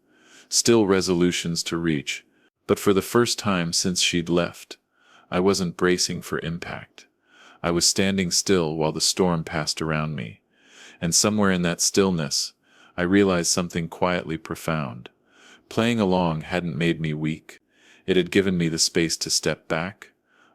Still resolutions to reach. But for the first time since she'd left, I wasn't bracing for impact. I was standing still while the storm passed around me. And somewhere in that stillness, I realized something quietly profound. Playing along hadn't made me weak. It had given me the space to step back,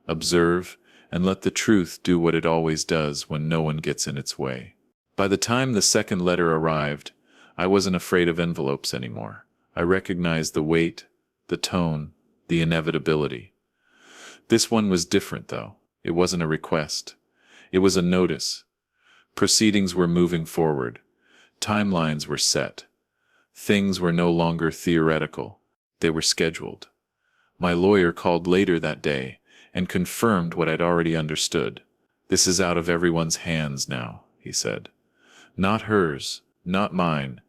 observe, and let the truth do what it always does when no one gets in its way. By the time the second letter arrived, I wasn't afraid of envelopes anymore. I recognized the weight, the tone, the inevitability. This one was different, though. It wasn't a request. It was a notice. Proceedings were moving forward. Timelines were set. Things were no longer theoretical. They were scheduled. My lawyer called later that day and confirmed what I'd already understood. This is out of everyone's hands now, he said. Not hers, not mine,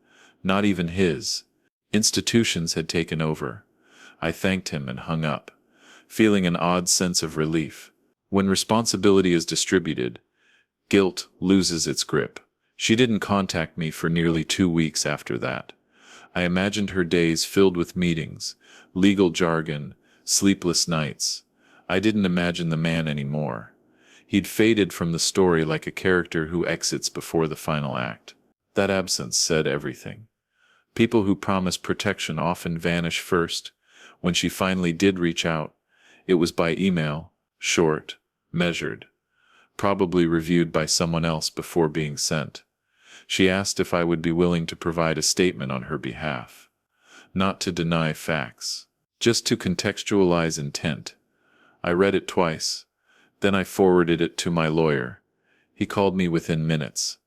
not even his. Institutions had taken over. I thanked him and hung up, feeling an odd sense of relief. When responsibility is distributed, guilt loses its grip. She didn't contact me for nearly 2 weeks after that. I imagined her days filled with meetings, legal jargon, sleepless nights. I didn't imagine the man anymore. He'd faded from the story like a character who exits before the final act. That absence said everything. People who promise protection often vanish first. When she finally did reach out, it was by email, short, measured, probably reviewed by someone else before being sent. She asked if I would be willing to provide a statement on her behalf. Not to deny facts, just to contextualize intent. I read it twice. Then I forwarded it to my lawyer. He called me within minutes.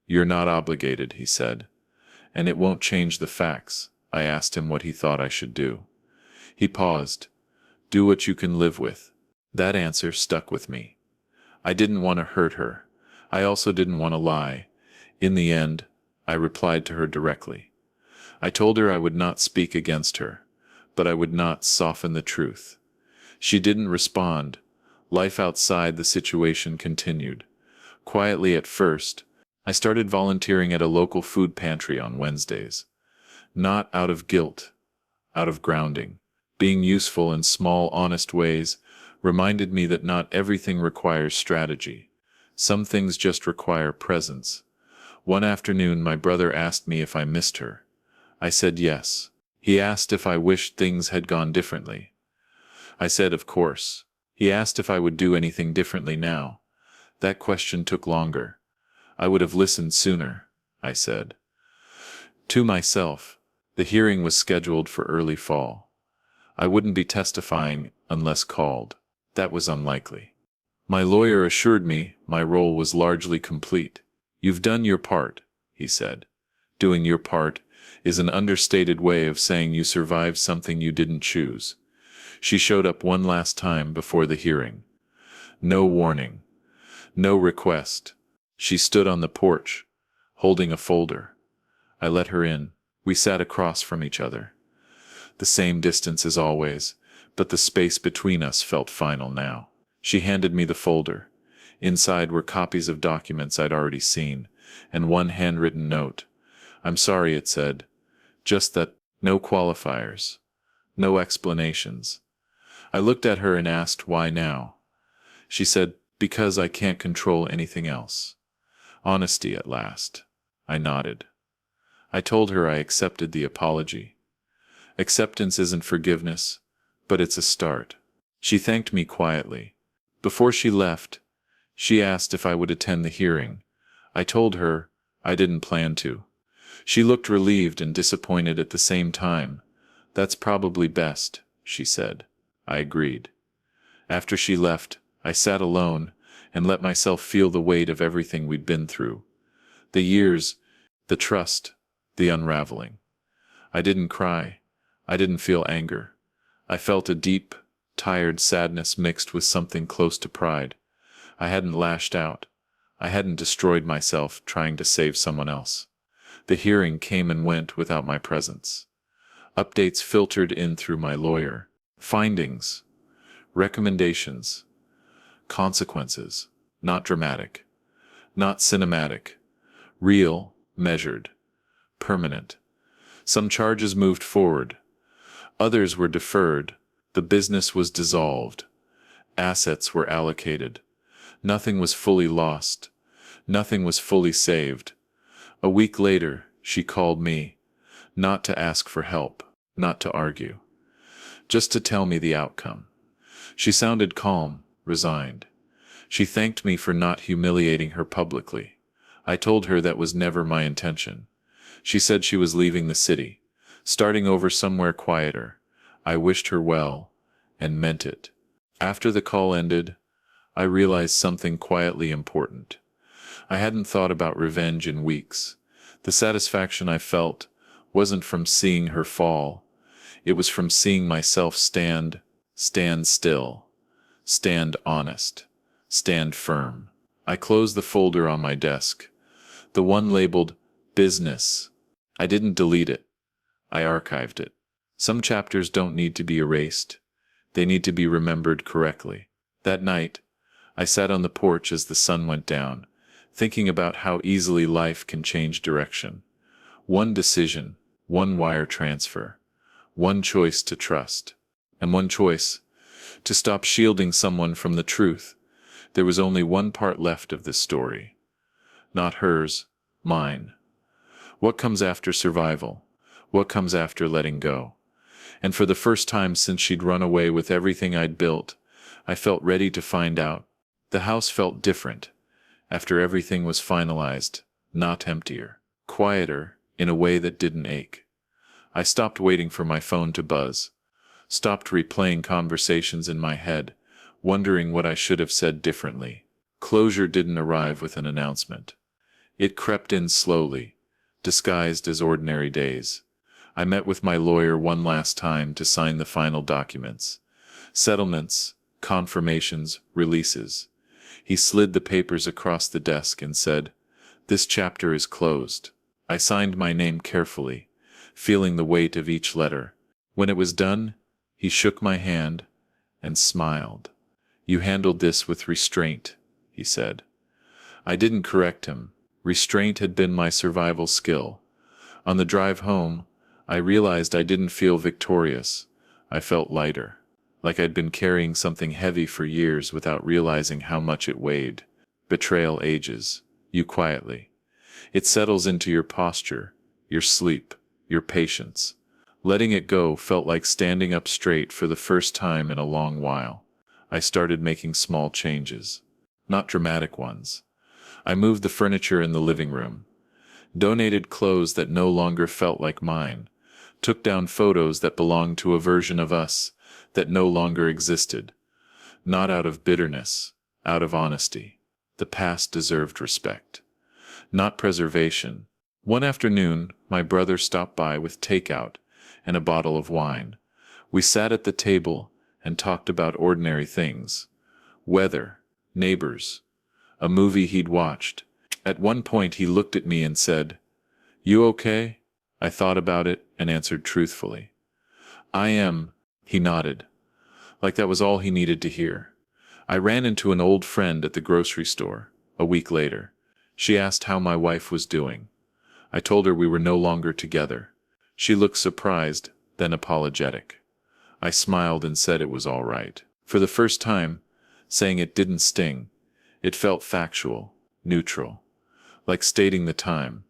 "You're not obligated," he said. "And it won't change the facts." I asked him what he thought I should do. He paused. "Do what you can live with." That answer stuck with me. I didn't want to hurt her. I also didn't want to lie. In the end, I replied to her directly. I told her I would not speak against her, but I would not soften the truth. She didn't respond. Life outside the situation continued. Quietly at first, I started volunteering at a local food pantry on Wednesdays. Not out of guilt, out of grounding. Being useful in small, honest ways reminded me that not everything requires strategy. Some things just require presence. One afternoon, my brother asked me if I missed her. I said yes. He asked if I wished things had gone differently. I said of course. He asked if I would do anything differently now. That question took longer. I would have listened sooner, I said. To myself, the hearing was scheduled for early fall. I wouldn't be testifying unless called. That was unlikely. My lawyer assured me my role was largely complete. You've done your part, he said. Doing your part is an understated way of saying you survived something you didn't choose. She showed up one last time before the hearing. No warning. No request. She stood on the porch, holding a folder. I let her in. We sat across from each other. The same distance as always, but the space between us felt final now. She handed me the folder. Inside were copies of documents I'd already seen, and one handwritten note. I'm sorry, it said. Just that, no qualifiers. No explanations. I looked at her and asked why now. She said, because I can't control anything else. Honesty at last. I nodded. I told her I accepted the apology. Acceptance isn't forgiveness, but it's a start. She thanked me quietly. Before she left, she asked if I would attend the hearing. I told her I didn't plan to. She looked relieved and disappointed at the same time. That's probably best, she said. I agreed. After she left, I sat alone and let myself feel the weight of everything we'd been through. The years, the trust, the unraveling. I didn't cry. I didn't feel anger. I felt a deep, tired sadness mixed with something close to pride. I hadn't lashed out. I hadn't destroyed myself trying to save someone else. The hearing came and went without my presence. Updates filtered in through my lawyer. Findings. Recommendations. Consequences. Not dramatic. Not cinematic. Real, measured. Permanent. Some charges moved forward. Others were deferred. The business was dissolved. Assets were allocated. Nothing was fully lost. Nothing was fully saved. A week later, she called me, not to ask for help, not to argue, just to tell me the outcome. She sounded calm, resigned. She thanked me for not humiliating her publicly. I told her that was never my intention. She said she was leaving the city, starting over somewhere quieter. I wished her well, and meant it. After the call ended, I realized something quietly important. I hadn't thought about revenge in weeks. The satisfaction I felt wasn't from seeing her fall. It was from seeing myself stand still, stand honest, stand firm. I closed the folder on my desk, the one labeled business. I didn't delete it. I archived it. Some chapters don't need to be erased. They need to be remembered correctly. That night, I sat on the porch as the sun went down, thinking about how easily life can change direction. One decision, one wire transfer, one choice to trust, and one choice to stop shielding someone from the truth. There was only one part left of this story. Not hers, mine. What comes after survival? What comes after letting go? And for the first time since she'd run away with everything I'd built, I felt ready to find out. The house felt different. After everything was finalized, not emptier, quieter in a way that didn't ache. I stopped waiting for my phone to buzz, stopped replaying conversations in my head, wondering what I should have said differently. Closure didn't arrive with an announcement. It crept in slowly, disguised as ordinary days. I met with my lawyer one last time to sign the final documents. Settlements, confirmations, releases. He slid the papers across the desk and said, "This chapter is closed." I signed my name carefully, feeling the weight of each letter. When it was done, he shook my hand and smiled. "You handled this with restraint," he said. I didn't correct him. Restraint had been my survival skill. On the drive home, I realized I didn't feel victorious. I felt lighter, like I'd been carrying something heavy for years without realizing how much it weighed. Betrayal ages you quietly. It settles into your posture, your sleep, your patience. Letting it go felt like standing up straight for the first time in a long while. I started making small changes. not dramatic ones. I moved the furniture in the living room, donated clothes that no longer felt like mine, took down photos that belonged to a version of us that no longer existed. Not out of bitterness, out of honesty. The past deserved respect, not preservation. One afternoon, my brother stopped by with takeout and a bottle of wine. We sat at the table and talked about ordinary things. Weather, neighbors, a movie he'd watched. At one point he looked at me and said, "You okay?" I thought about it and answered truthfully, "I am." He nodded, like that was all he needed to hear. I ran into an old friend at the grocery store a week later. She asked how my wife was doing. I told her we were no longer together. She looked surprised, then apologetic. I smiled and said it was all right. For the first time, saying it didn't sting. It felt factual, neutral, like stating the time.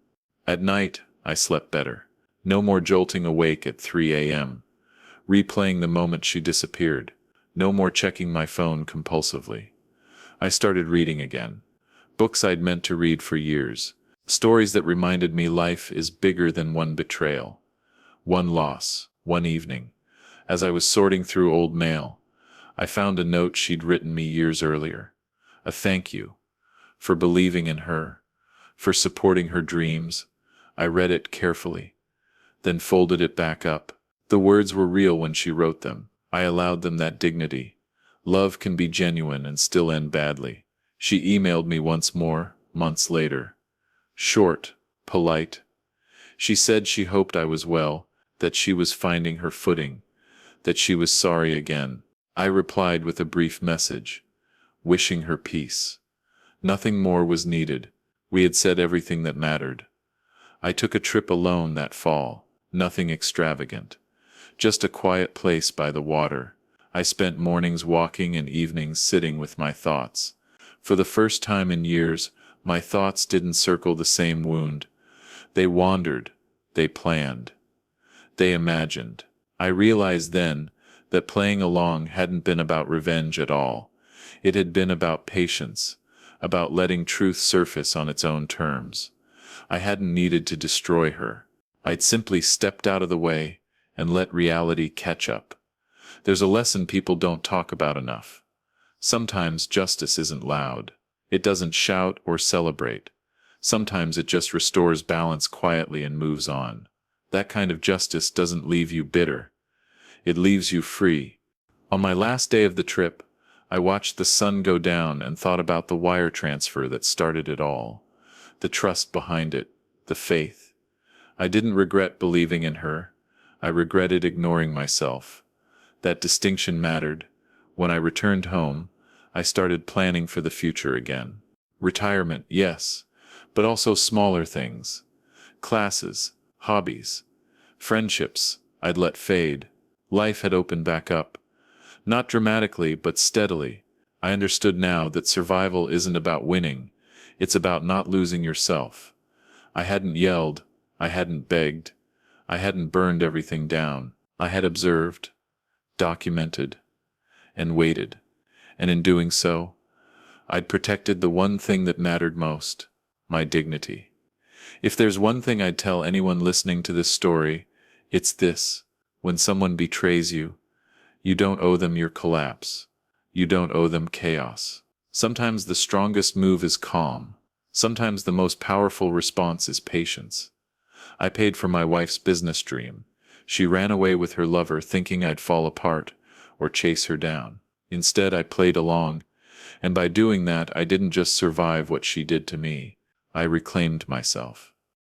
At night, I slept better. No more jolting awake at 3 a.m., replaying the moment she disappeared. No more checking my phone compulsively. I started reading again. Books I'd meant to read for years. Stories that reminded me life is bigger than one betrayal, one loss, one evening. As I was sorting through old mail, I found a note she'd written me years earlier. A thank you. For believing in her. For supporting her dreams. I read it carefully, then folded it back up. The words were real when she wrote them. I allowed them that dignity. Love can be genuine and still end badly. She emailed me once more, months later. Short, polite. She said she hoped I was well, that she was finding her footing, that she was sorry again. I replied with a brief message, wishing her peace. Nothing more was needed. We had said everything that mattered. I took a trip alone that fall, nothing extravagant. Just a quiet place by the water. I spent mornings walking and evenings sitting with my thoughts. For the first time in years, my thoughts didn't circle the same wound. They wandered, they planned, they imagined. I realized then that playing along hadn't been about revenge at all. It had been about patience, about letting truth surface on its own terms. I hadn't needed to destroy her. I'd simply stepped out of the way and let reality catch up. There's a lesson people don't talk about enough. Sometimes justice isn't loud. It doesn't shout or celebrate. Sometimes it just restores balance quietly and moves on. That kind of justice doesn't leave you bitter. It leaves you free. On my last day of the trip, I watched the sun go down and thought about the wire transfer that started it all. The trust behind it, the faith. I didn't regret believing in her. I regretted ignoring myself. That distinction mattered. When I returned home, I started planning for the future again. Retirement, yes, but also smaller things. Classes, hobbies, friendships I'd let fade. Life had opened back up. Not dramatically, but steadily. I understood now that survival isn't about winning. It's about not losing yourself. I hadn't yelled. I hadn't begged. I hadn't burned everything down. I had observed, documented, and waited. And in doing so, I'd protected the one thing that mattered most, my dignity. If there's one thing I'd tell anyone listening to this story, it's this. When someone betrays you, you don't owe them your collapse. You don't owe them chaos. Sometimes the strongest move is calm. Sometimes the most powerful response is patience. I paid for my wife's business dream. She ran away with her lover thinking I'd fall apart or chase her down. Instead, I played along, and by doing that, I didn't just survive what she did to me. I reclaimed myself.